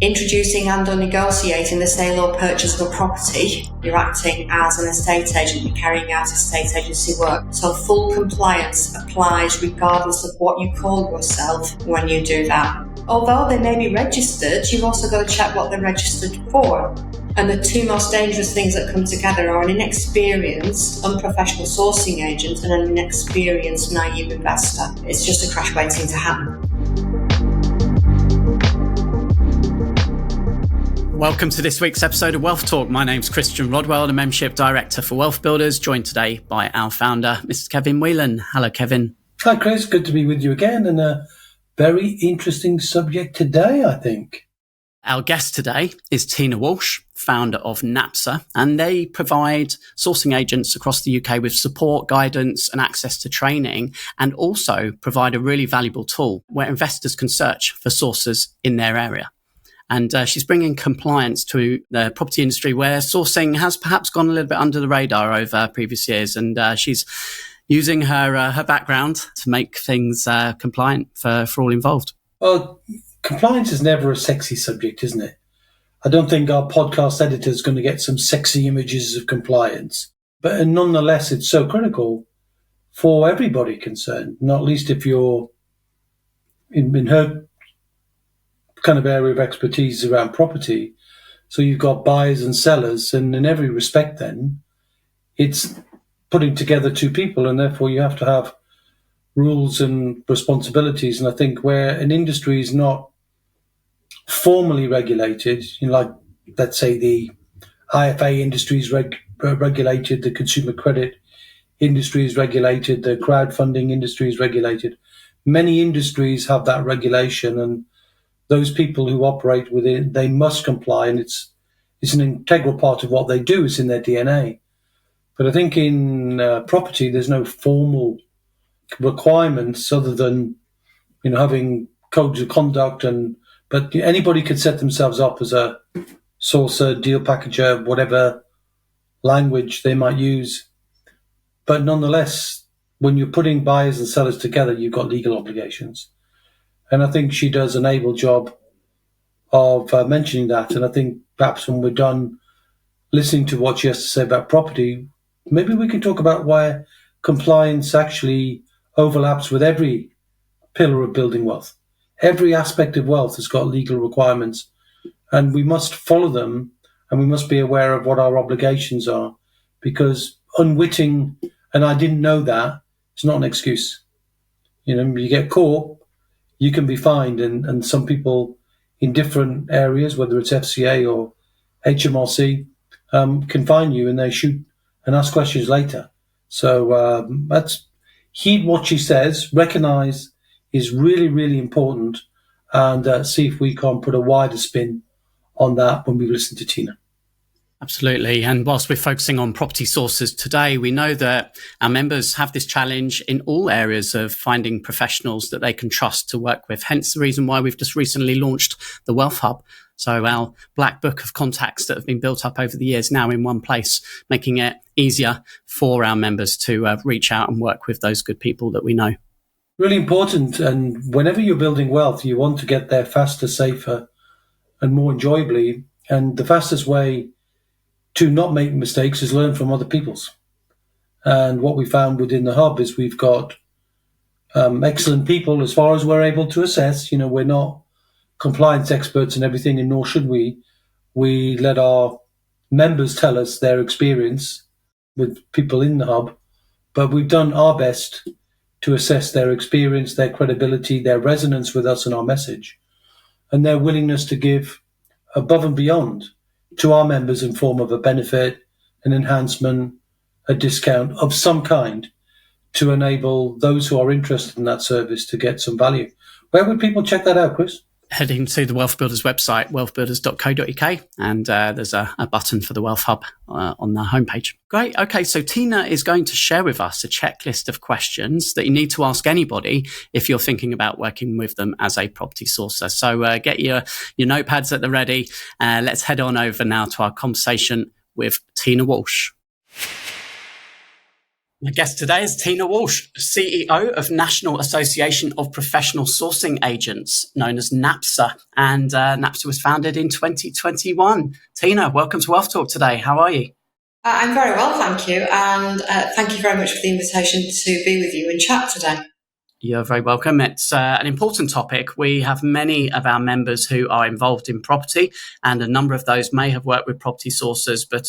Introducing and or negotiating the sale or purchase of a property, you're acting as an estate agent, you're carrying out estate agency work. So full compliance applies regardless of what you call yourself when you do that. Although they may be registered, you've also got to check what they're registered for. And the two most dangerous things that come together are an inexperienced, unprofessional sourcing agent and an inexperienced, naive investor. It's just a crash waiting to happen. Welcome to this week's episode of WealthTalk. My name's Christian Rodwell, the Membership Director for WealthBuilders, joined today by our founder, Mr. Kevin Whelan. Hello, Kevin. Hi, Chris. Good to be with you again, and a very interesting subject today, I think. Our guest today is Tina Walsh, founder of NAPSA, and they provide sourcing agents across the UK with support, guidance and access to training, and also provide a really valuable tool where investors can search for sources in their area. And she's bringing compliance to the property industry where sourcing has perhaps gone a little bit under the radar over previous years. And she's using her background to make things compliant for all involved. Well, compliance is never a sexy subject, isn't it? I don't think our podcast editor is going to get some sexy images of compliance. But nonetheless, it's so critical for everybody concerned, not least if you're in her kind of area of expertise around property. So you've got buyers and sellers, and in every respect then, it's putting together two people, and therefore you have to have rules and responsibilities. And I think where an industry is not formally regulated, like, let's say, the IFA industry is regulated, the consumer credit industry is regulated, the crowdfunding industry is regulated. Many industries have that regulation, and those people who operate within, they must comply, and it's an integral part of what they do. It's in their DNA. But I think in property, there's no formal requirements other than, having codes of conduct, but anybody could set themselves up as a sourcer, deal packager, whatever language they might use. But nonetheless, when you're putting buyers and sellers together, you've got legal obligations. And I think she does an able job of mentioning that. And I think perhaps when we're done listening to what she has to say about property, maybe we can talk about why compliance actually overlaps with every pillar of building wealth. Every aspect of wealth has got legal requirements, and we must follow them, and we must be aware of what our obligations are, because unwitting, and I didn't know that, it's not an excuse. You get caught, you can be fined, and some people in different areas, whether it's FCA or HMRC, can fine you, and they shoot and ask questions later. So that's heed what she says, recognise is really, really important, and see if we can put a wider spin on that when we listen to Tina. Absolutely. And whilst we're focusing on property sources today, we know that our members have this challenge in all areas of finding professionals that they can trust to work with. Hence the reason why we've just recently launched the Wealth Hub. So our black book of contacts that have been built up over the years now in one place, making it easier for our members to reach out and work with those good people that we know. Really important. And whenever you're building wealth, you want to get there faster, safer, and more enjoyably. And the fastest way to not make mistakes is learn from other people's. And what we found within the hub is we've got excellent people as far as we're able to assess. We're not compliance experts and everything, and nor should we. We let our members tell us their experience with people in the hub, but we've done our best to assess their experience, their credibility, their resonance with us and our message, and their willingness to give above and beyond to our members in form of a benefit, an enhancement, a discount of some kind to enable those who are interested in that service to get some value. Where would people check that out, Chris? Heading to the WealthBuilders website, wealthbuilders.co.uk, and there's a button for the Wealth Hub on the homepage. Great. Okay, so Tina is going to share with us a checklist of questions that you need to ask anybody if you're thinking about working with them as a property sourcer. So get your notepads at the ready. Let's head on over now to our conversation with Tina Walsh. My guest today is Tina Walsh, CEO of National Association of Professional Sourcing Agents, known as NAPSA. And NAPSA was founded in 2021. Tina, welcome to WealthTalk today. How are you? I'm very well, thank you. And thank you very much for the invitation to be with you and chat today. You're very welcome. It's an important topic. We have many of our members who are involved in property, and a number of those may have worked with property sourcers. But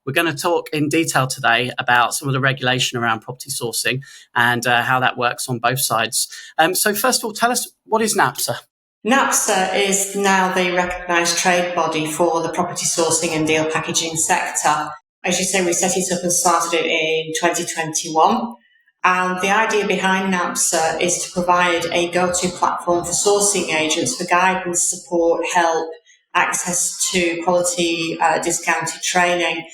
we're going to talk in detail today about some of the regulation around property sourcing and how that works on both sides. So first of all, tell us, what is NAPSA? NAPSA is now the recognised trade body for the property sourcing and deal packaging sector. As you say, we set it up and started it in 2021. And the idea behind NAPSA is to provide a go-to platform for sourcing agents for guidance, support, help, access to quality discounted training,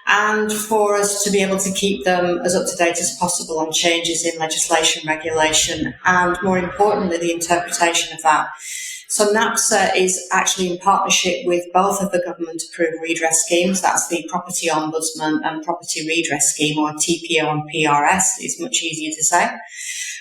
and for us to be able to keep them as up-to-date as possible on changes in legislation, regulation, and more importantly, the interpretation of that. So NAPSA is actually in partnership with both of the government-approved redress schemes. That's the Property Ombudsman and Property Redress Scheme, or TPO and PRS. It's much easier to say.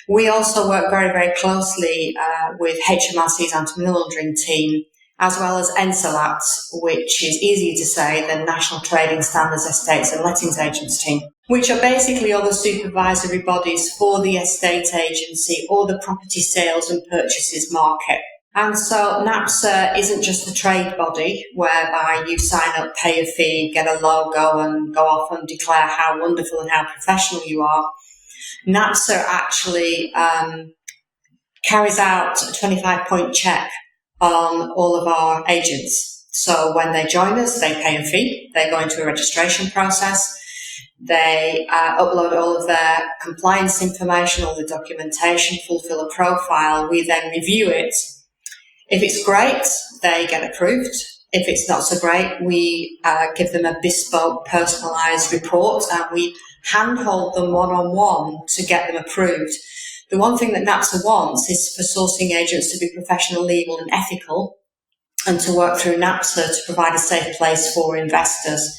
We also work very, very closely with HMRC's anti-money laundering team, as well as NSALAT, which is easier to say, the National Trading Standards Estates and Lettings Agents team, which are basically all the supervisory bodies for the estate agency or the property sales and purchases market. And so NAPSA isn't just a trade body whereby you sign up, pay a fee, get a logo and go off and declare how wonderful and how professional you are. NAPSA actually carries out a 25-point check on all of our agents. So when they join us, they pay a fee, they go into a registration process, they upload all of their compliance information, all the documentation, fulfill a profile, we then review it. If it's great, they get approved. If it's not so great, we give them a bespoke, personalised report, and we handhold them one-on-one to get them approved. The one thing that NAPSA wants is for sourcing agents to be professional, legal and ethical, and to work through NAPSA to provide a safe place for investors.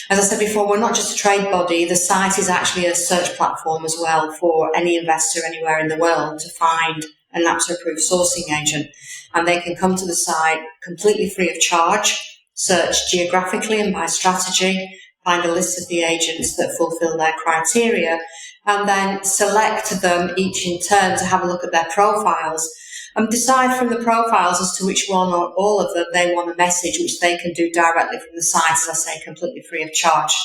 As I said before, we're not just a trade body. The site is actually a search platform as well for any investor anywhere in the world to find a NAPSA-approved sourcing agent. And they can come to the site completely free of charge, search geographically and by strategy, find a list of the agents that fulfill their criteria, and then select them each in turn to have a look at their profiles and decide from the profiles as to which one or all of them they want a message, which they can do directly from the site, as I say, completely free of charge.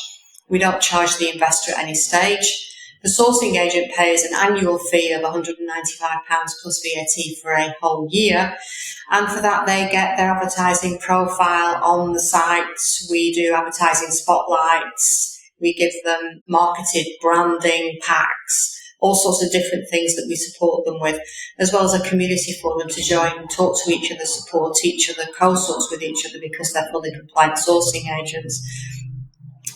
We don't charge the investor at any stage. The sourcing agent pays an annual fee of £195 plus VAT for a whole year. And for that, they get their advertising profile on the site. We do advertising spotlights. We give them marketed branding packs, all sorts of different things that we support them with, as well as a community for them to join and talk to each other, support each other, co-source with each other because they're fully compliant sourcing agents.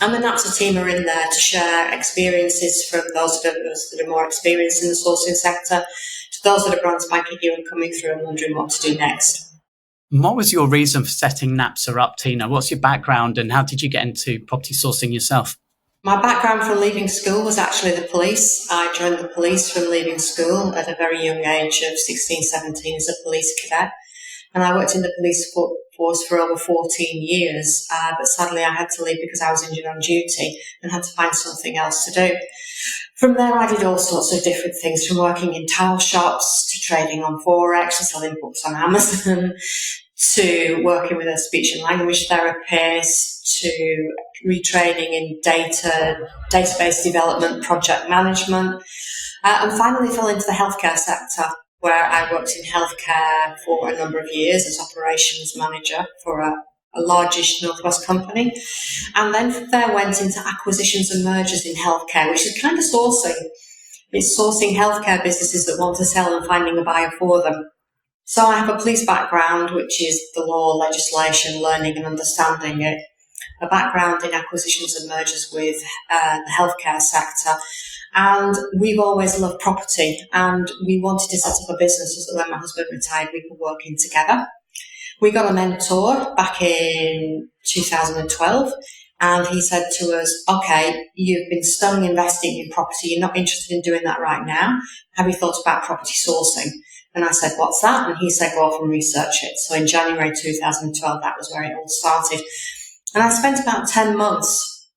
And the NAPSA team are in there to share experiences from those that are more experienced in the sourcing sector to those that are brand spanking new and coming through and wondering what to do next. What was your reason for setting NAPSA up, Tina? What's your background and how did you get into property sourcing yourself? My background from leaving school was actually the police. I joined the police from leaving school at a very young age of 16, 17 as a police cadet. And I worked in the police force for over 14 years, but sadly I had to leave because I was injured on duty and had to find something else to do. From there I did all sorts of different things, from working in tile shops to trading on Forex to selling books on Amazon to working with a speech and language therapist to retraining in database development, project management, and finally fell into the healthcare sector, where I worked in healthcare for a number of years as operations manager for a largish Northwest company. And then from there went into acquisitions and mergers in healthcare, which is kind of sourcing. It's sourcing healthcare businesses that want to sell and finding a buyer for them. So I have a police background, which is the law, legislation, learning and understanding it. A background in acquisitions and mergers with the healthcare sector. And we've always loved property, and we wanted to set up a business so that when my husband retired, we could work in together. We got a mentor back in 2012, And he said to us, okay, you've been studying investing in property. You're not interested in doing that right now. Have you thought about property sourcing? And I said, what's that? And he said, go off and research it. So in January 2012, that was where it all started. And I spent about 10 months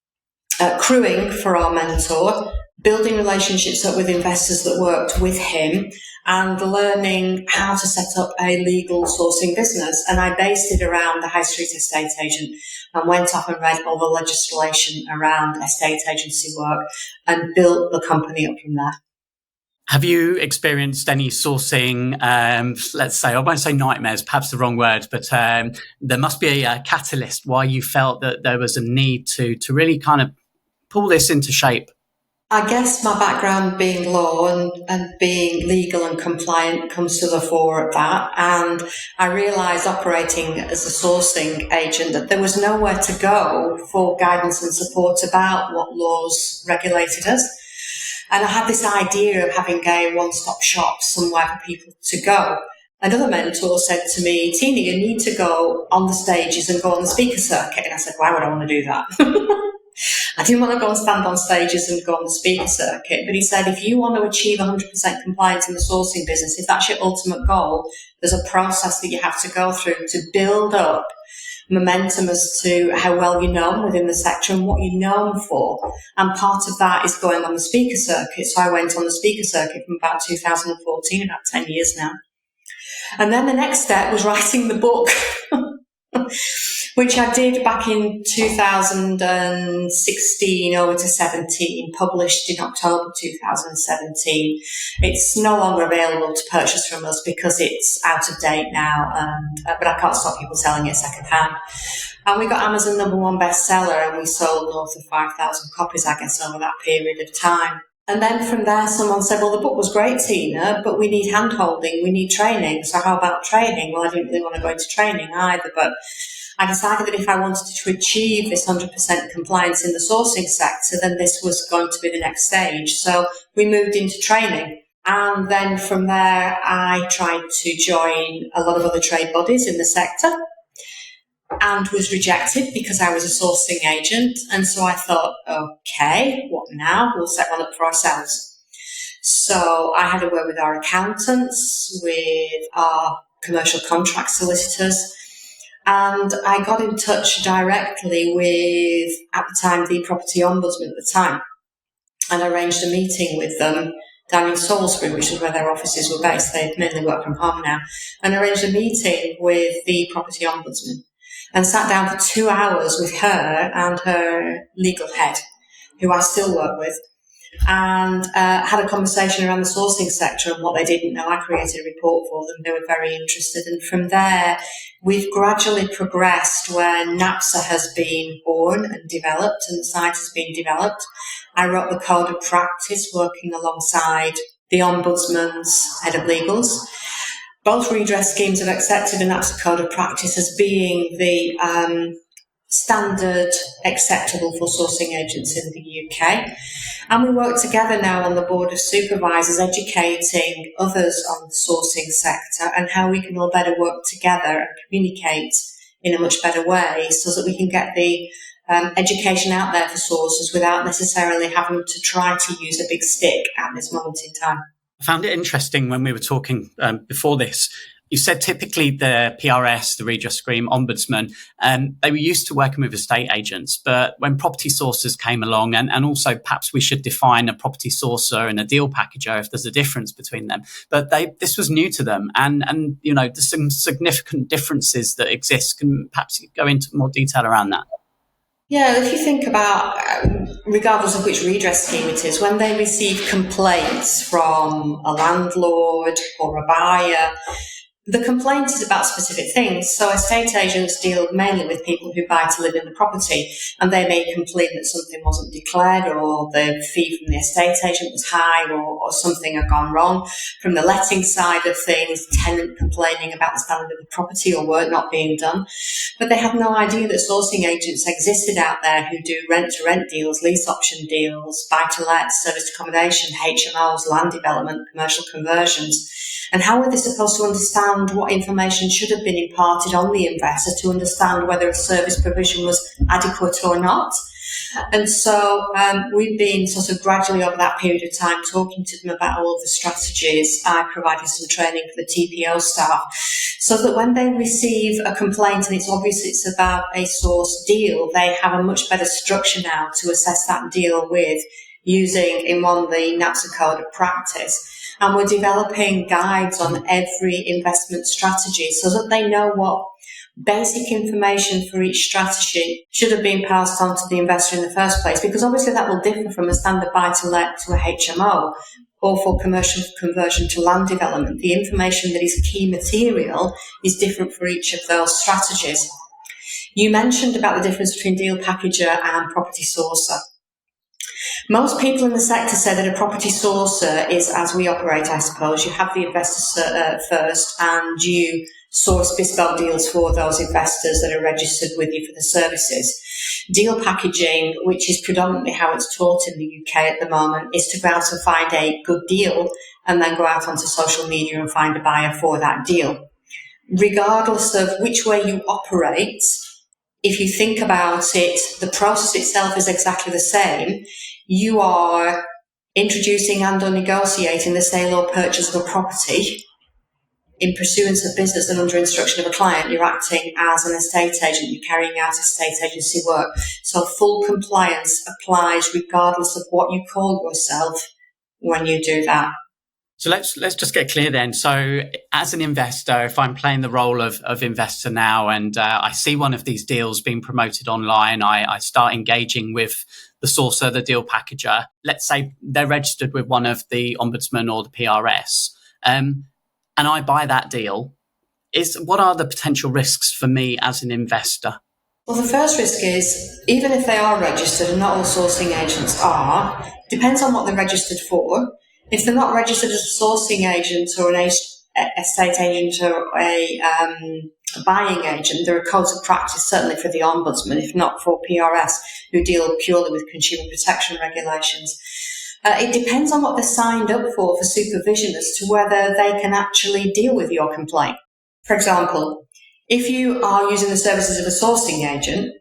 crewing for our mentor, building relationships up with investors that worked with him, and learning how to set up a legal sourcing business. And I based it around the high street estate agent and went off and read all the legislation around estate agency work and built the company up from there. Have you experienced any sourcing, let's say, I won't say nightmares, perhaps the wrong word, but there must be a catalyst why you felt that there was a need to really kind of pull this into shape? I guess my background being law and being legal and compliant comes to the fore at that. And I realised operating as a sourcing agent that there was nowhere to go for guidance and support about what laws regulated us. And I had this idea of having a one-stop shop somewhere for people to go. Another mentor said to me, Tina, you need to go on the stages and go on the speaker circuit. And I said, why would I want to do that? I didn't want to go and stand on stages and go on the speaker circuit, but he said, if you want to achieve 100% compliance in the sourcing business, if that's your ultimate goal, there's a process that you have to go through to build up momentum as to how well you're known within the sector and what you're known for. And part of that is going on the speaker circuit. So I went on the speaker circuit from about 2014, about 10 years now. And then the next step was writing the book. Which I did back in 2016 over to 17, published in October 2017. It's no longer available to purchase from us because it's out of date now, but I can't stop people selling it secondhand. And we got Amazon #1 bestseller, and we sold north of 5,000 copies, I guess, over that period of time. And then from there, someone said, well, the book was great, Tina, but we need hand-holding, we need training. So how about training? Well, I didn't really want to go into training either, but I decided that if I wanted to achieve this 100% compliance in the sourcing sector, then this was going to be the next stage. So we moved into training. And then from there, I tried to join a lot of other trade bodies in the sector and was rejected because I was a sourcing agent. And so I thought, okay, what now? We'll set one up for ourselves. So I had a word with our accountants, with our commercial contract solicitors, and I got in touch directly with, at the time, the property ombudsman at the time, and arranged a meeting with them down in Salisbury, which is where their offices were based. They mainly work from home now, and arranged a meeting with the property ombudsman and sat down for 2 hours with her and her legal head, who I still work with, and had a conversation around the sourcing sector and what they didn't know. I created a report for them. They were very interested. And from there, we've gradually progressed where NAPSA has been born and developed and the site has been developed. I wrote the code of practice working alongside the Ombudsman's head of legals. Both redress schemes have accepted a NAPSA code of practice as being the standard acceptable for sourcing agents in the UK. And we work together now on the board of supervisors, educating others on the sourcing sector and how we can all better work together and communicate in a much better way so that we can get the education out there for sources without necessarily having to try to use a big stick at this moment in time. I found it interesting when we were talking before this. You said typically the PRS, the redress scheme ombudsman, they were used to working with estate agents, but when property sourcers came along, and also perhaps we should define a property sourcer and a deal packager if there's a difference between them. But this was new to them, and you know there's some significant differences that exist. Can perhaps you go into more detail around that? Yeah, if you think about, regardless of which redress scheme it is, when they receive complaints from a landlord or a buyer, the complaint is about specific things. So estate agents deal mainly with people who buy to live in the property, and they may complain that something wasn't declared, or the fee from the estate agent was high, or something had gone wrong. From the letting side of things, tenant complaining about the standard of the property or work not being done. But they have no idea that sourcing agents existed out there who do rent-to-rent deals, lease option deals, buy-to-let, serviced accommodation, HMOs, land development, commercial conversions. And how are they supposed to understand what information should have been imparted on the investor to understand whether a service provision was adequate or not? And so we've been sort of gradually over that period of time talking to them about all of the strategies. I provided some training for the TPO staff so that when they receive a complaint and it's obvious it's about a source deal, they have a much better structure now to assess that deal with using in one the NAPSA code of practice. And we're developing guides on every investment strategy so that they know what basic information for each strategy should have been passed on to the investor in the first place, because obviously that will differ from a standard buy-to-let to a HMO or for commercial conversion to land development. The information that is key material is different for each of those strategies. You mentioned about the difference between deal packager and property sourcer. Most people in the sector say that a property sourcer is as we operate, I suppose. You have the investor first and you source bespoke deals for those investors that are registered with you for the services. Deal packaging, which is predominantly how it's taught in the UK at the moment, is to go out and find a good deal and then go out onto social media and find a buyer for that deal. Regardless of which way you operate, if you think about it, the process itself is exactly the same. You are introducing and or negotiating the sale or purchase of a property in pursuance of business and under instruction of a client. You're acting as an estate agent. You're carrying out estate agency work. So full compliance applies regardless of what you call yourself when you do that. So let's just get clear then. So as an investor, if I'm playing the role of investor now and I see one of these deals being promoted online, I start engaging with the sourcer, the deal packager. Let's say they're registered with one of the ombudsman or the PRS, and I buy that deal. What are the potential risks for me as an investor? Well, the first risk is, even if they are registered, and not all sourcing agents are, depends on what they're registered for. If they're not registered as a sourcing agent or an estate agent or a buying agent, there are codes of practice, certainly for the Ombudsman, if not for PRS, who deal purely with consumer protection regulations. It depends on what they're signed up for supervision as to whether they can actually deal with your complaint. For example, if you are using the services of a sourcing agent,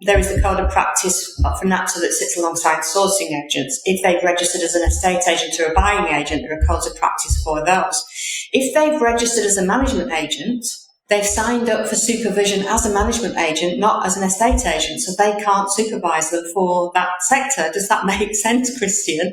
there is the code of practice for NAPSA that sits alongside sourcing agents. If they've registered as an estate agent or a buying agent, there are codes of practice for those. If they've registered as a management agent, they've signed up for supervision as a management agent, not as an estate agent, so they can't supervise them for that sector. Does that make sense, Christian?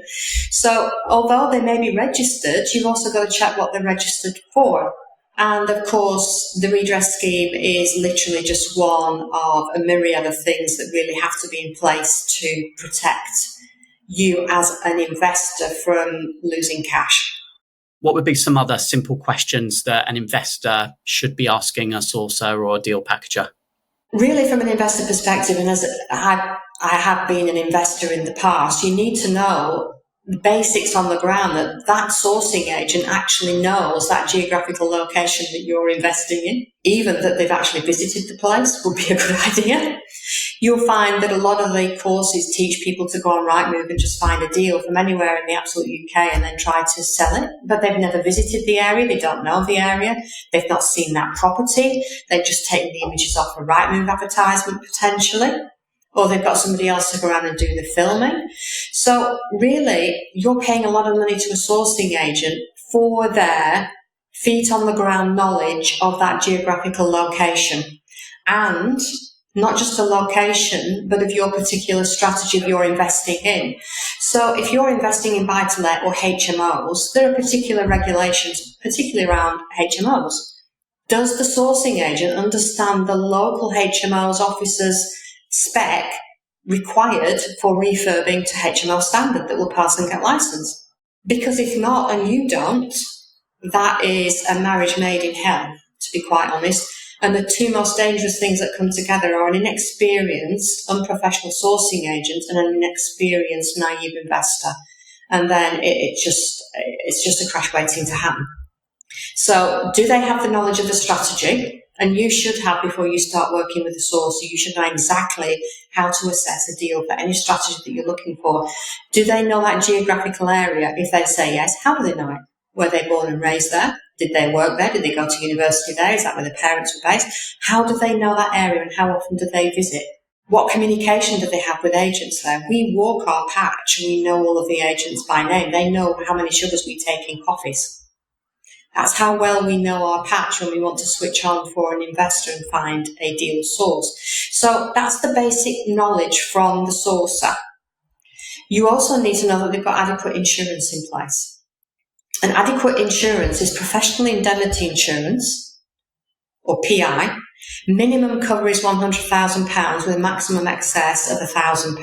So although they may be registered, you've also got to check what they're registered for. And of course, the redress scheme is literally just one of a myriad of things that really have to be in place to protect you as an investor from losing cash. What would be some other simple questions that an investor should be asking a sourcer or a deal packager? Really, from an investor perspective, and as I have been an investor in the past, you need to know the basics on the ground that sourcing agent actually knows that geographical location that you're investing in. Even that they've actually visited the place would be a good idea. You'll find that a lot of the courses teach people to go on Rightmove and just find a deal from anywhere in the absolute UK and then try to sell it. But they've never visited the area. They don't know the area. They've not seen that property. They've just taken the images off a Rightmove advertisement potentially. Or they've got somebody else to go around and do the filming. So really, you're paying a lot of money to a sourcing agent for their feet on the ground knowledge of that geographical location. And not just the location, but of your particular strategy you're investing in. So if you're investing in buy-to-let or HMOs, there are particular regulations, particularly around HMOs. Does the sourcing agent understand the local HMO's officer's spec required for refurbing to HMO standard that will pass and get licensed? Because if not, and you don't, that is a marriage made in hell, to be quite honest. And the two most dangerous things that come together are an inexperienced, unprofessional sourcing agent and an inexperienced, naive investor. And then it's just a crash waiting to happen. So do they have the knowledge of the strategy? And you should have, before you start working with the sourcer, you should know exactly how to assess a deal for any strategy that you're looking for. Do they know that geographical area? If they say yes, how do they know it? Were they born and raised there? Did they work there? Did they go to university there? Is that where their parents were based? How do they know that area and how often do they visit? What communication do they have with agents there? We walk our patch and we know all of the agents by name. They know how many sugars we take in coffees. That's how well we know our patch when we want to switch on for an investor and find a deal source. So that's the basic knowledge from the sourcer. You also need to know that they've got adequate insurance in place. And adequate insurance is professional indemnity insurance, or PI. Minimum cover is £100,000 with a maximum excess of £1,000.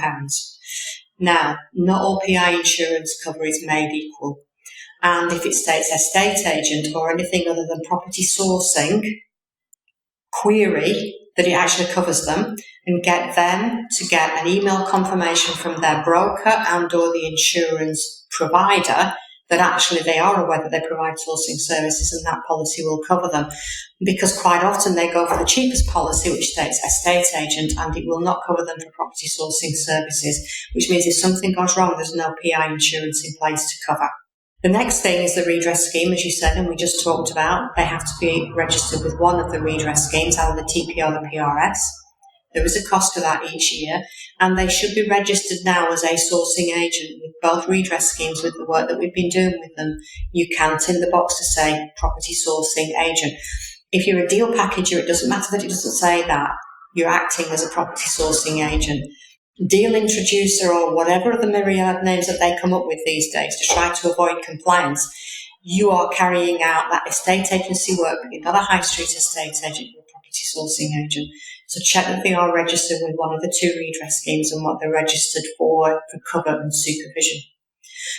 Now, not all PI insurance cover is made equal. And if it states estate agent or anything other than property sourcing, query that it actually covers them and get them to get an email confirmation from their broker and or the insurance provider that actually they are aware that they provide sourcing services and that policy will cover them. Because quite often they go for the cheapest policy, which states estate agent, and it will not cover them for property sourcing services, which means if something goes wrong, there's no PI insurance in place to cover. The next thing is the redress scheme, as you said, and we just talked about. They have to be registered with one of the redress schemes, either the TP or the PRS. There is a cost to that each year, and they should be registered now as a sourcing agent with both redress schemes with the work that we've been doing with them. You can tick the box to say property sourcing agent. If you're a deal packager, it doesn't matter that it doesn't say that. You're acting as a property sourcing agent. Deal introducer or whatever of the myriad names that they come up with these days to try to avoid compliance, you are carrying out that estate agency work, but you're not a high street estate agent, you're a property sourcing agent. So check that they are registered with one of the two redress schemes and what they're registered for cover and supervision.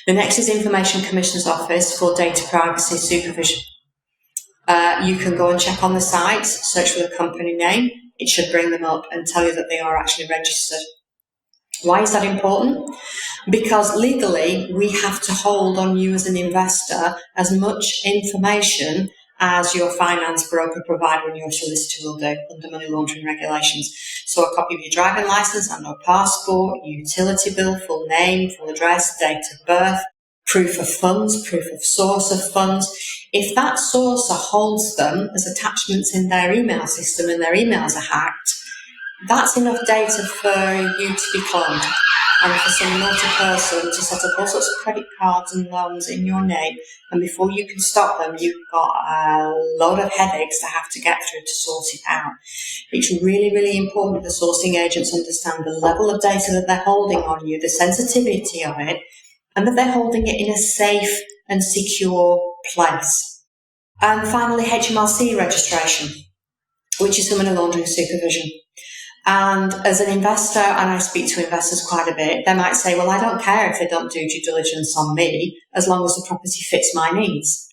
The next is Information Commissioner's Office for data privacy supervision. You can go and check on the site, search for the company name. It should bring them up and tell you that they are actually registered. Why is that important? Because legally, we have to hold on you as an investor as much information as your finance broker provider and your solicitor will do under money laundering regulations. So a copy of your driving licence and or passport, utility bill, full name, full address, date of birth, proof of funds, proof of source of funds. If that sourcer holds them as attachments in their email system and their emails are hacked, that's enough data for you to be cloned and for some naughty person to set up all sorts of credit cards and loans in your name, and before you can stop them, you've got a load of headaches to have to get through to sort it out. It's really, really important that the sourcing agents understand the level of data that they're holding on you, the sensitivity of it, and that they're holding it in a safe and secure place. And finally, HMRC registration, which is for money laundering supervision. And as an investor, and I speak to investors quite a bit, they might say, well, I don't care if they don't do due diligence on me, as long as the property fits my needs.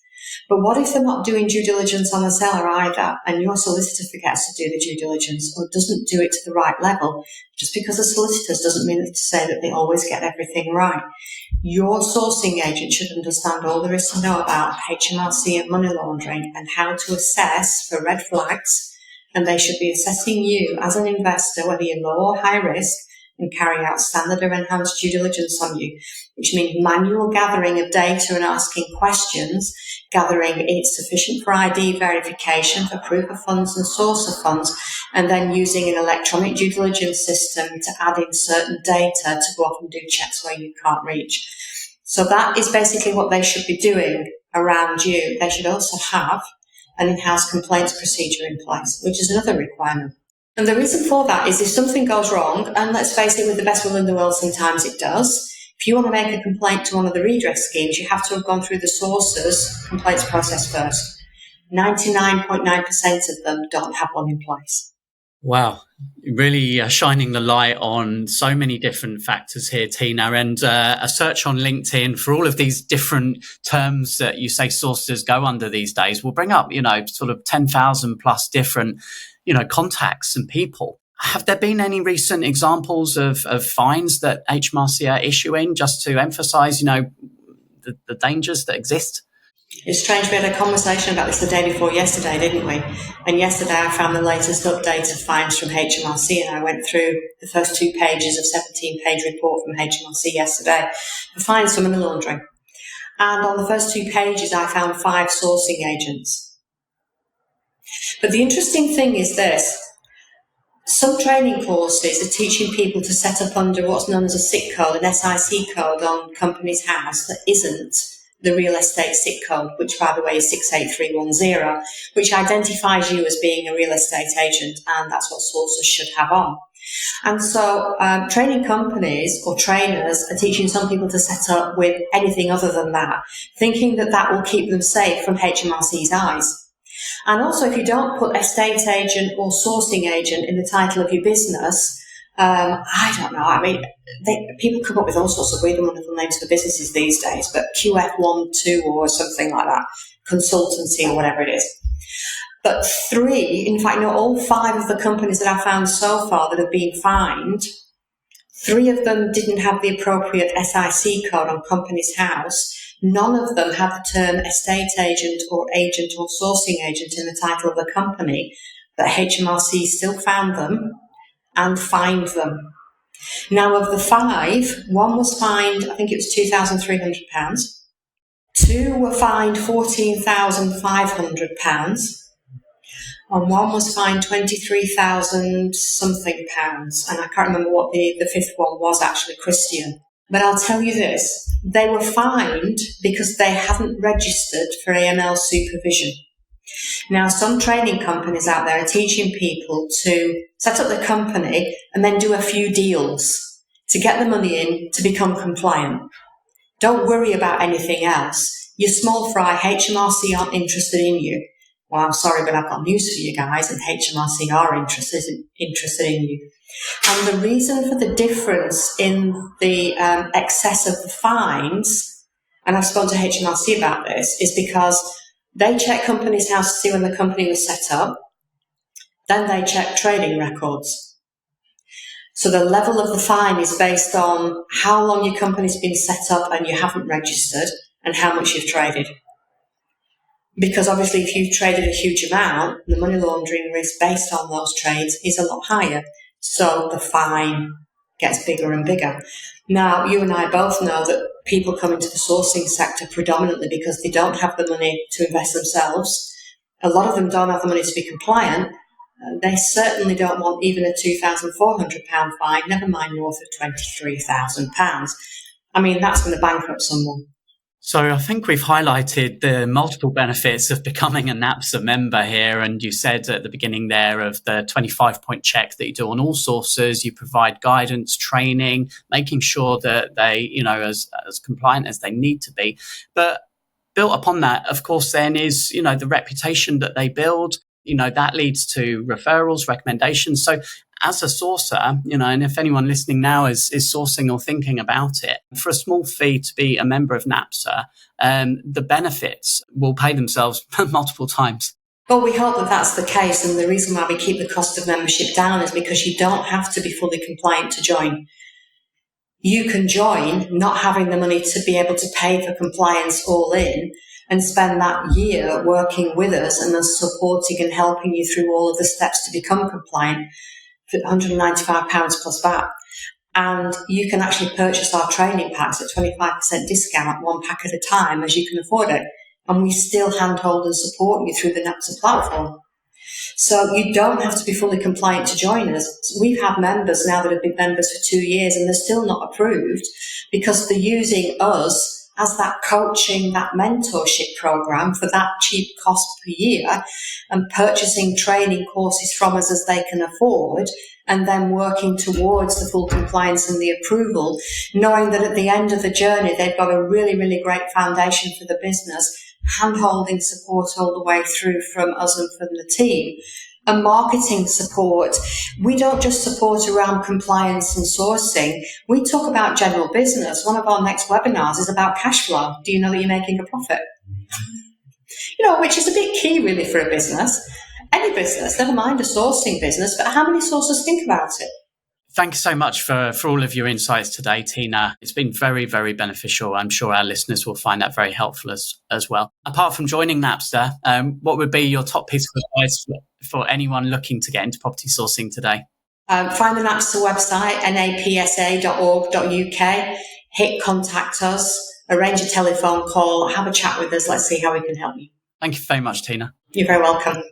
But what if they're not doing due diligence on the seller either, and your solicitor forgets to do the due diligence or doesn't do it to the right level? Just because the solicitors doesn't mean to say that they always get everything right. Your sourcing agent should understand all there is to know about HMRC and money laundering and how to assess for red flags. And they should be assessing you as an investor, whether you're low or high risk, and carrying out standard or enhanced due diligence on you, which means manual gathering of data and asking questions, gathering it's sufficient for ID verification, for proof of funds and source of funds, and then using an electronic due diligence system to add in certain data to go off and do checks where you can't reach. So that is basically what they should be doing around you. They should also have an in-house complaints procedure in place, which is another requirement. And the reason for that is if something goes wrong, and let's face it, with the best will in the world, sometimes it does. If you want to make a complaint to one of the redress schemes, you have to have gone through the source's complaints process first. 99.9% of them don't have one in place. Wow. Really shining the light on so many different factors here, Tina, and a search on LinkedIn for all of these different terms that you say sources go under these days will bring up, sort of 10,000 plus different, contacts and people. Have there been any recent examples of fines that HMRC are issuing just to emphasise, the dangers that exist? It's strange, we had a conversation about this the day before yesterday, didn't we? And yesterday I found the latest update of fines from HMRC, and I went through the first 2 pages of 17-page report from HMRC yesterday for fines for money laundering. And on the first 2 pages, I found 5 sourcing agents. But the interesting thing is this. Some training courses are teaching people to set up under what's known as a SIC code, an SIC code on Companies House that isn't the real estate SIC code, which, by the way, is 68310, which identifies you as being a real estate agent, and that's what sources should have on. And so training companies or trainers are teaching some people to set up with anything other than that, thinking that that will keep them safe from HMRC's eyes. And also, if you don't put estate agent or sourcing agent in the title of your business, I don't know. I mean, people come up with all sorts of weird and wonderful names for businesses these days, but QF12 or something like that, consultancy or whatever it is. But 3, in fact, all 5 of the companies that I've found so far that have been fined, 3 of them didn't have the appropriate SIC code on Companies House. None of them had the term estate agent or sourcing agent in the title of the company, but HMRC still found them and fined them. Now, of the 5, 1 was fined, I think it was £2,300. 2 were fined £14,500. And 1 was fined 23,000 something pounds. And I can't remember what the 5th one was, actually, Christian. But I'll tell you this, they were fined because they hadn't registered for AML supervision. Now, some training companies out there are teaching people to set up their company and then do a few deals to get the money in to become compliant. Don't worry about anything else. You're small fry, HMRC aren't interested in you. Well, I'm sorry, but I've got news for you guys, and HMRC are interested in you. And the reason for the difference in the excess of the fines, and I've spoken to HMRC about this, is because they check Companies House to see when the company was set up. Then they check trading records. So the level of the fine is based on how long your company's been set up and you haven't registered and how much you've traded. Because obviously if you've traded a huge amount, the money laundering risk based on those trades is a lot higher. So the fine gets bigger and bigger. Now, you and I both know that people come into the sourcing sector predominantly because they don't have the money to invest themselves. A lot of them don't have the money to be compliant. They certainly don't want even a £2,400 fine, never mind north of £23,000. I mean, that's going to bankrupt someone. So I think we've highlighted the multiple benefits of becoming a NAPSA member here. And you said at the beginning there of the 25-point check that you do on all sources, you provide guidance, training, making sure that they, as compliant as they need to be. But built upon that, of course, then is, the reputation that they build, that leads to referrals, recommendations. So as a sourcer, and if anyone listening now is sourcing or thinking about it, for a small fee to be a member of NAPSA, the benefits will pay themselves multiple times. Well, we hope that that's the case. And the reason why we keep the cost of membership down is because you don't have to be fully compliant to join. You can join not having the money to be able to pay for compliance all in and spend that year working with us and us supporting and helping you through all of the steps to become compliant for £195 plus VAT. And you can actually purchase our training packs at 25% discount, 1 pack at a time, as you can afford it. And we still handhold and support you through the NAPSA platform. So you don't have to be fully compliant to join us. We've had members now that have been members for 2 years and they're still not approved because they're using us as that coaching, that mentorship program for that cheap cost per year and purchasing training courses from us as they can afford and then working towards the full compliance and the approval, knowing that at the end of the journey, they've got a really, really great foundation for the business, hand-holding support all the way through from us and from the team. And marketing support. We don't just support around compliance and sourcing. We talk about general business. One of our next webinars is about cash flow. Do you know that you're making a profit? Which is a bit key really for a business. Any business, never mind a sourcing business, but how many sources think about it? Thank you so much for all of your insights today, Tina. It's been very, very beneficial. I'm sure our listeners will find that very helpful as well. Apart from joining NAPSA, what would be your top piece of advice for anyone looking to get into property sourcing today? Find the NAPSA website, napsa.org.uk, hit contact us. arrange a telephone call, have a chat with us. Let's see how we can help you. Thank you very much, Tina. You're very welcome.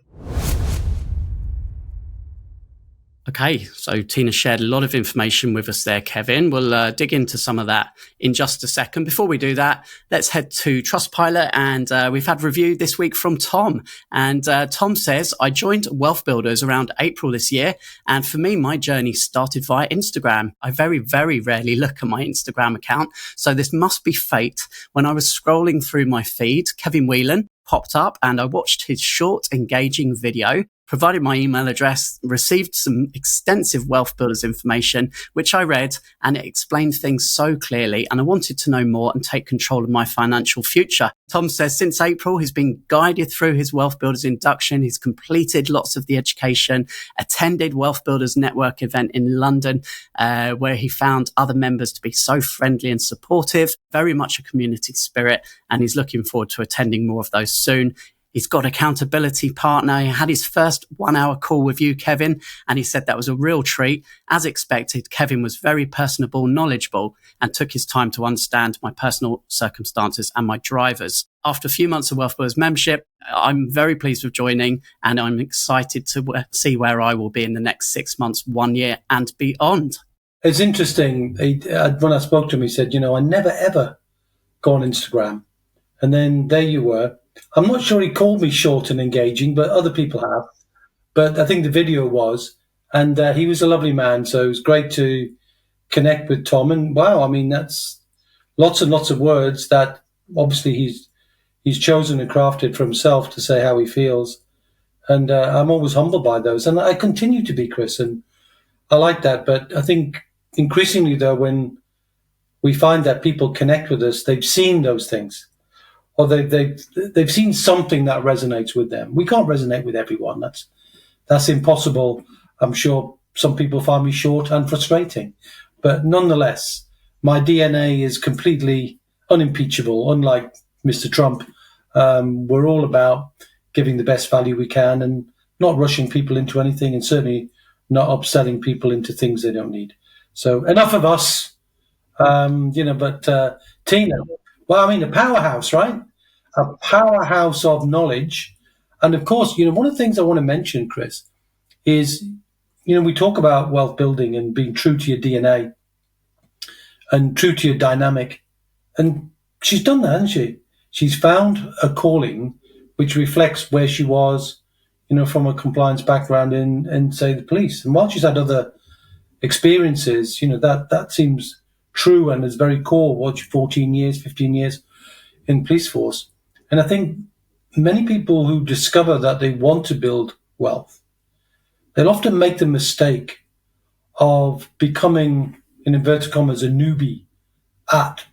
Okay, so Tina shared a lot of information with us there, Kevin. We'll dig into some of that in just a second. Before we do that, let's head to Trustpilot, and we've had a review this week from Tom. And Tom says, I joined WealthBuilders around April this year, and for me, my journey started via Instagram. I very, very rarely look at my Instagram account, so this must be fate. When I was scrolling through my feed, Kevin Whelan popped up, and I watched his short, engaging video, provided my email address, received some extensive WealthBuilders information, which I read, and it explained things so clearly, and I wanted to know more and take control of my financial future. Tom says since April, he's been guided through his WealthBuilders induction. He's completed lots of the education, attended WealthBuilders network event in London, where he found other members to be so friendly and supportive, very much a community spirit, and he's looking forward to attending more of those soon. He's got accountability partner. He had his first 1 hour call with you, Kevin, and he said that was a real treat. As expected, Kevin was very personable, knowledgeable, and took his time to understand my personal circumstances and my drivers. After a few months of WealthBuilders membership, I'm very pleased with joining, and I'm excited to see where I will be in the next 6 months, 1 year, and beyond. It's interesting. When I spoke to him, he said, I never, ever go on Instagram. And then there you were. I'm not sure he called me short and engaging, but other people have. But I think the video was, and he was a lovely man. So it was great to connect with Tom. And wow, I mean, that's lots and lots of words that obviously he's chosen and crafted for himself to say how he feels. And I'm always humbled by those. And I continue to be, Chris, and I like that. But I think increasingly, though, when we find that people connect with us, they've seen those things. Or they've seen something that resonates with them. We can't resonate with everyone. That's impossible. I'm sure some people find me short and frustrating. But nonetheless, my DNA is completely unimpeachable, unlike Mr. Trump. We're all about giving the best value we can and not rushing people into anything, and certainly not upselling people into things they don't need. So enough of us, but Tina, well, I mean, a powerhouse, right? A powerhouse of knowledge. And of course, one of the things I want to mention, Chris, is, we talk about wealth building and being true to your DNA and true to your dynamic. And she's done that, hasn't she? She's found a calling which reflects where she was, from a compliance background in say, the police. And while she's had other experiences, that seems true and is very core. 14 years, 15 years in police force. And I think many people who discover that they want to build wealth, they'll often make the mistake of becoming, in inverted commas, a newbie at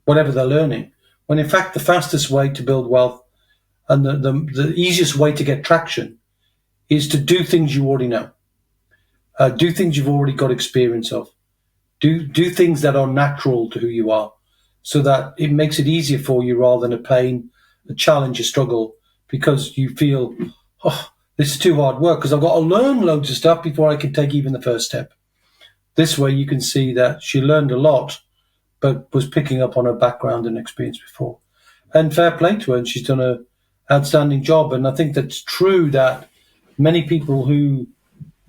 whatever they're learning, when in fact the fastest way to build wealth and the easiest way to get traction is to do things you already know, do things you've already got experience of, do things that are natural to who you are, so that it makes it easier for you rather than a pain, a challenge, a struggle, because you feel, this is too hard work because I've got to learn loads of stuff before I can take even the first step. This way you can see that she learned a lot, but was picking up on her background and experience before. And fair play to her, and she's done an outstanding job. And I think that's true that many people who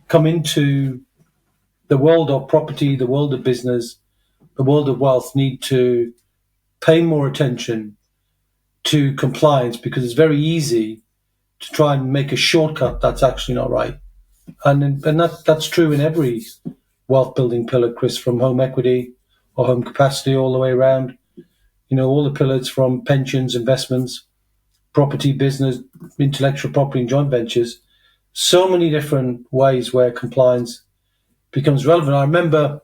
come into the world of property, the world of business, the world of wealth need to pay more attention to compliance, because it's very easy to try and make a shortcut that's actually not right. And that's true in every wealth building pillar, Chris, from home equity or home capacity all the way around. All the pillars from pensions, investments, property, business, intellectual property and joint ventures. So many different ways where compliance becomes relevant. I remember,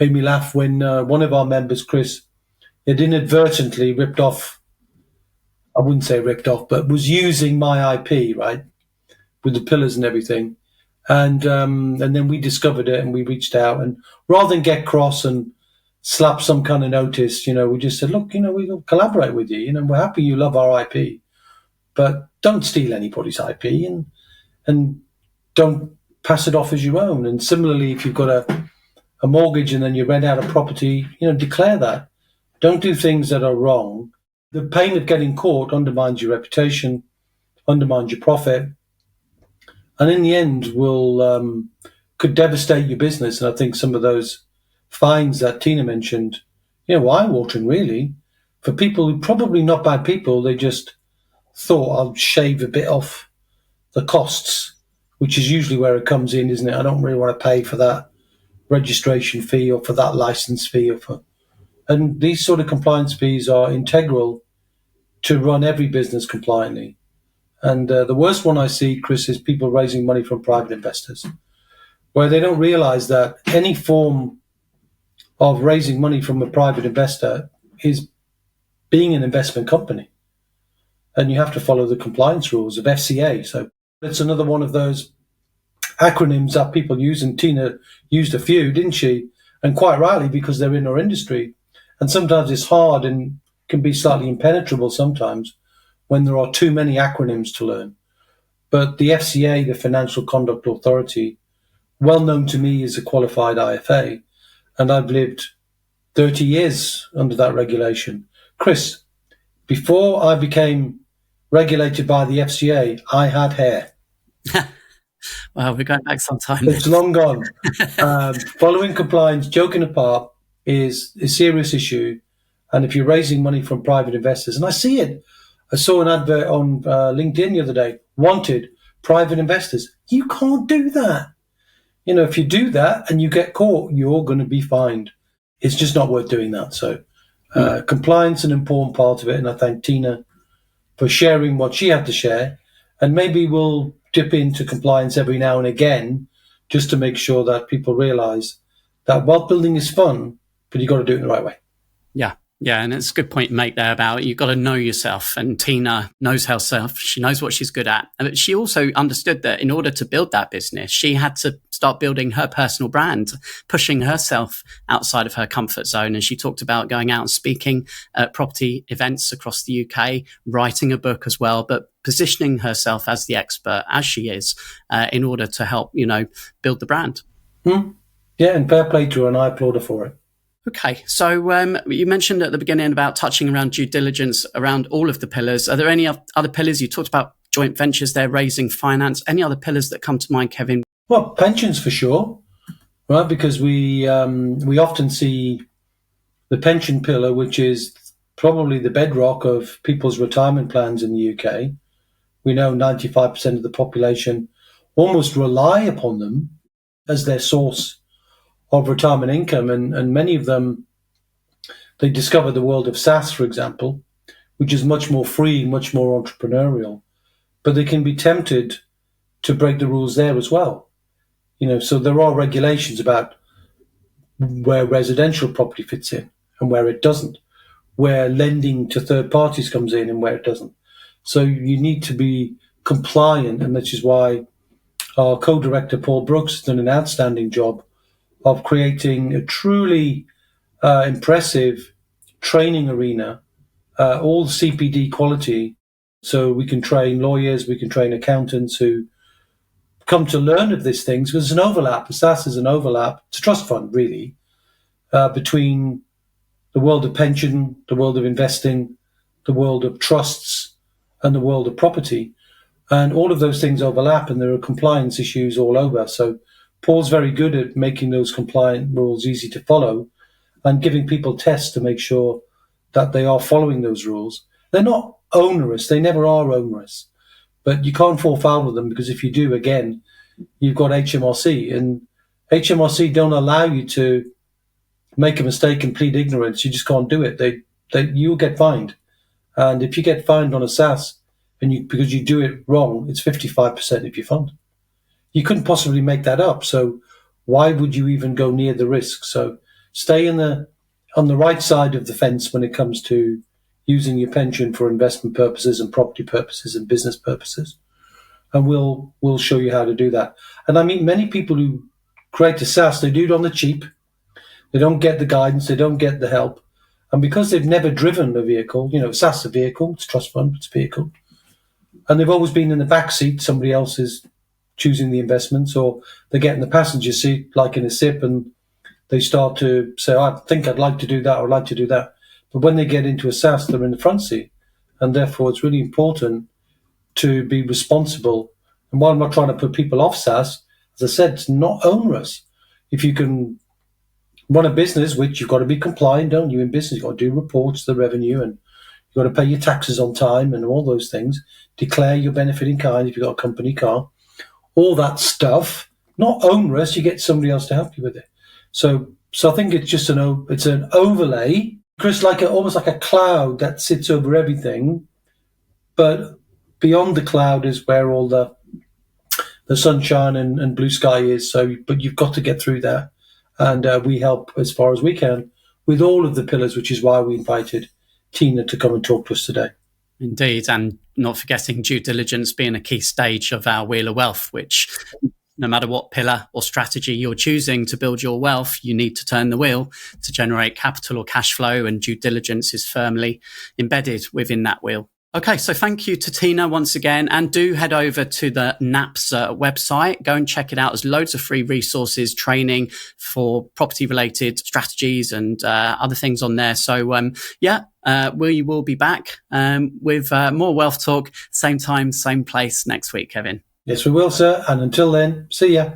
made me laugh when one of our members, Chris, had inadvertently ripped off, I wouldn't say ripped off, but was using my IP, right, with the pillars and everything. And then we discovered it and we reached out. And rather than get cross and slap some kind of notice, we just said, look, we'll collaborate with you. We're happy you love our IP, but don't steal anybody's IP and don't pass it off as your own. And similarly, if you've got a mortgage and then you rent out a property, declare that. Don't do things that are wrong. The pain of getting caught undermines your reputation, undermines your profit, and in the end could devastate your business. And I think some of those fines that Tina mentioned, eye-watering really, for people who probably not bad people. They just thought, I'll shave a bit off the costs, which is usually where it comes in, isn't it? I don't really want to pay for that registration fee or for that license fee and these sort of compliance fees are integral to run every business compliantly. And the worst one I see, Chris, is people raising money from private investors, where they don't realize that any form of raising money from a private investor is being an investment company. And you have to follow the compliance rules of FCA. So it's another one of those acronyms that people use, and Tina used a few, didn't she? And quite rightly, because they're in our industry. And sometimes it's hard and can be slightly impenetrable sometimes when there are too many acronyms to learn. But the FCA, the Financial Conduct Authority, well known to me as a qualified IFA, and I've lived 30 years under that regulation. Chris, before I became regulated by the FCA, I had hair. Well, we're going back some time. It's long gone. Following compliance, joking apart, is a serious issue. And if you're raising money from private investors, and I see it, I saw an advert on LinkedIn the other day, wanted private investors. You can't do that. If you do that and you get caught, you're going to be fined. It's just not worth doing that. So compliance is an important part of it. And I thank Tina for sharing what she had to share. And maybe we'll dip into compliance every now and again, just to make sure that people realize that wealth building is fun, but you've got to do it in the right way. Yeah, and it's a good point to make there about you've got to know yourself. And Tina knows herself. She knows what she's good at. But she also understood that in order to build that business, she had to start building her personal brand, pushing herself outside of her comfort zone. And she talked about going out and speaking at property events across the UK, writing a book as well, but positioning herself as the expert, as she is, in order to help, build the brand. Yeah, and fair play to her, and I applaud her for it. Okay, so you mentioned at the beginning about touching around due diligence around all of the pillars. Are there any other pillars? You talked about joint ventures there, raising finance. Any other pillars that come to mind, Kevin? Well, pensions for sure, right? Because we often see the pension pillar, which is probably the bedrock of people's retirement plans in the UK. We know 95% of the population almost rely upon them as their source of retirement income, and many of them, they discover the world of SaaS, for example, which is much more free, much more entrepreneurial, but they can be tempted to break the rules there as well. So there are regulations about where residential property fits in and where it doesn't, where lending to third parties comes in and where it doesn't. So you need to be compliant, and which is why our co-director Paul Brooks has done an outstanding job of creating a truly impressive training arena, all CPD quality. So we can train lawyers, we can train accountants who come to learn of these things. There's an overlap. The SaaS is an overlap. It's a trust fund, really, between the world of pension, the world of investing, the world of trusts, and the world of property. And all of those things overlap, and there are compliance issues all over. So Paul's very good at making those compliant rules easy to follow and giving people tests to make sure that they are following those rules. They're not onerous. They never are onerous. But you can't fall foul with them, because if you do, again, you've got HMRC. And HMRC don't allow you to make a mistake and plead ignorance. You just can't do it. You'll get fined. And if you get fined on a SaaS because you do it wrong, it's 55% of your fund. You couldn't possibly make that up. So why would you even go near the risk? So stay on the right side of the fence when it comes to using your pension for investment purposes and property purposes and business purposes. And we'll show you how to do that. And I mean, many people who create a SaaS, they do it on the cheap. They don't get the guidance. They don't get the help. And because they've never driven a vehicle, SaaS is a vehicle, it's a trust fund, it's a vehicle. And they've always been in the back seat. Somebody else is choosing the investments, or they get in the passenger seat, like in a SIP, and they start to say, I think I'd like to do that, or I'd like to do that. But when they get into a SaaS, they're in the front seat. And therefore, it's really important to be responsible. And while I'm not trying to put people off SaaS, as I said, it's not onerous. If you can run a business, which you've got to be compliant, don't you? In business, you've got to do reports, the revenue, and you've got to pay your taxes on time and all those things. Declare your benefit in kind if you've got a company car. All that stuff, not onerous, you get somebody else to help you with it. So I think it's just it's an overlay, Chris, almost like a cloud that sits over everything. But beyond the cloud is where all the sunshine and blue sky is. But you've got to get through that. And we help as far as we can with all of the pillars, which is why we invited Tina to come and talk to us today. Indeed, and not forgetting due diligence being a key stage of our Wheel of Wealth, which no matter what pillar or strategy you're choosing to build your wealth, you need to turn the wheel to generate capital or cash flow, and due diligence is firmly embedded within that wheel. Okay, so thank you to Tina once again, and do head over to the NAPSA website. Go and check it out. There's loads of free resources, training for property-related strategies and other things on there. So, we will be back with more Wealth Talk, same time, same place next week, Kevin. Yes, we will, sir. And until then, see ya.